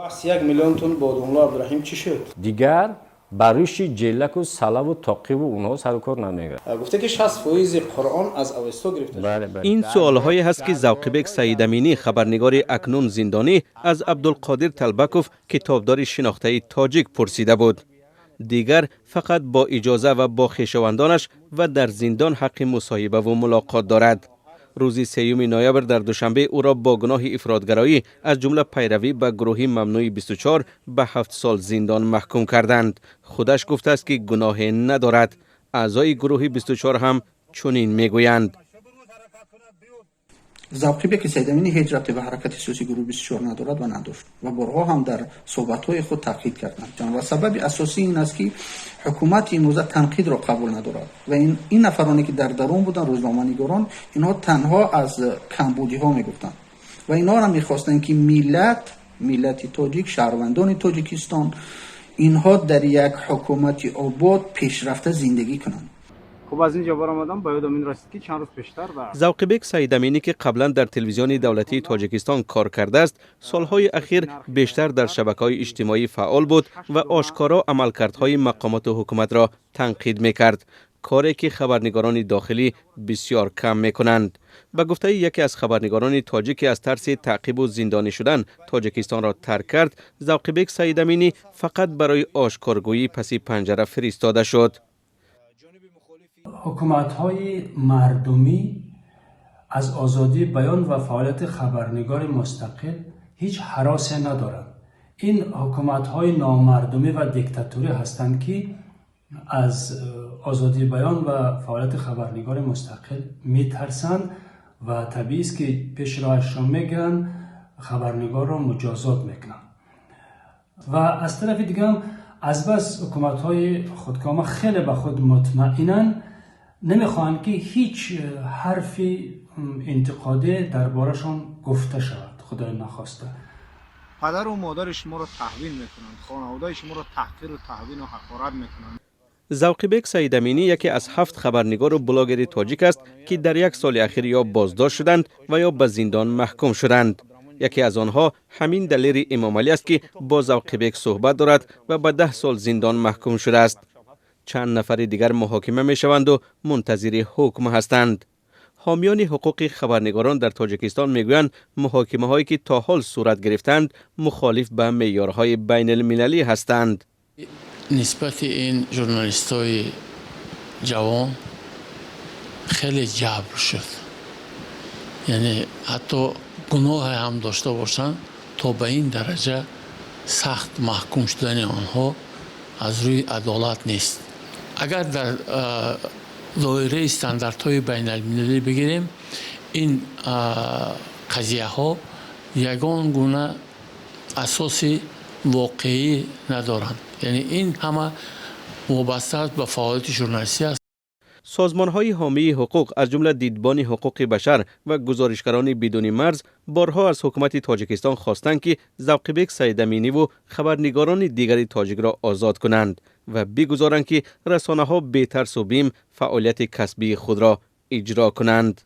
بحث 1 میلیون تن باداملو عبدالرحیم چی شد؟ دیگر برایش جلک و سلب و تعقیب و اونها سر و کار نمیگیره. گفته که 60% قرآن از اوستا گرفته شد. این سوال‌هایی هست که ذوق‌بک سعید امینی، خبرنگار اکنون زندانی، از عبدالقادر طلبکوف کتابدار شناخته تاجیک پرسیده بود. دیگر فقط با اجازه و با خویشاوندانش و در زندان حق مصاحبه و ملاقات دارد. روز 3 نوامبر در دوشنبه او را با گناه افراطگرایی از جمله پیروی به گروه ممنوع 24 به 7 سال زندان محکوم کردند. خودش گفته است که گناه ندارد. اعضای گروه 24 هم چنین میگویند. ذوق‌بک سعید امینی هیچ ربطی به حرکت سیاسی گروه 24 ندارد و نداشت و بارها هم در صحبت‌های خود تاکید کردند. و سبب اساسی این است که حکومت امروزه تنقید را قبول ندارد و این نفرانی که در درون بودن، روزنامه‌نگاران، اینها تنها از کمبودی‌ها میگفتند و اینا را می‌خواستند که ملت تاجیک، شهروندان تاجیکستان، اینها در یک حکومت آباد پیشرفته زندگی کنند. خب از اینجا برآمدم با یادم این رسید که چند روز پیشتر ذوق‌بک سعید امینی که قبلا در تلویزیون دولتی تاجیکستان کار کرده است، سالهای اخیر بیشتر در شبکه‌های اجتماعی فعال بود و آشکارا عملکردهای مقامات حکومت را تنقید می‌کرد، کاری که خبرنگاران داخلی بسیار کم می‌کنند. به گفته یکی از خبرنگاران تاجیک از ترس تعقیب و زندانی شدن تاجیکستان را ترک کرد، ذوق‌بک سعید امینی فقط برای آشکارگویی پس پنجره فرستاده شد. حکومت‌های مردمی از آزادی بیان و فعالیت خبرنگار مستقل هیچ هراسی ندارند. این حکومت‌های نامردمی و دیکتاتوری هستند که از آزادی بیان و فعالیت خبرنگار مستقل میترسند و طبیعی است که پیش راهشان میگیرن، خبرنگار را مجازات میکنن. و از طرف دیگه هم از بس حکومت‌های خودکامه خیلی به خود مطمئنن، نمیخواهند که هیچ حرفی انتقادی دربارشان گفته شود، خدای نخواسته. پدر و مادر شما را تحویل میکنند، خانواده شما را تحقیر و توهین و حقارت میکنند. ذوق‌بک سعید امینی یکی از 7 خبرنگار و بلاگر تاجیک است که در 1 سال اخیر یا بازداشت شدند و یا به زندان محکوم شدند. یکی از آنها همین دلیر امام علی است که با ذوق‌بک صحبت دارد و به 10 سال زندان محکوم شده است. چند نفر دیگر محاکمه می شوند و منتظر حکم هستند. حامیان حقوق خبرنگاران در تاجیکستان میگویند محاکمه هایی که تا حال صورت گرفتند مخالف به معیارهای بین المللی هستند. نسبت این ژورنالیست های جوان خیلی جبر شد، یعنی حتی گناه هم داشته باشند تا به این درجه سخت محکوم شدن آنها از روی عدالت نیست. اگر در دایره استانداردهای بین المللی بگیریم، این قضیه ها یگان گونه اساس واقعی ندارند، یعنی این همه وابسته است به فعالیت ژورنالیستی است. سازمان‌های حامی حقوق از جمله دیدبان حقوق بشر و گزارشگران بدون مرز بارها از حکومت تاجیکستان خواستند که ذوق‌بک سعید امینی و خبرنگاران دیگر تاجیک را آزاد کنند و بگذارند که رسانه‌ها بی ترس و بیم فعالیت کسبی خود را اجرا کنند.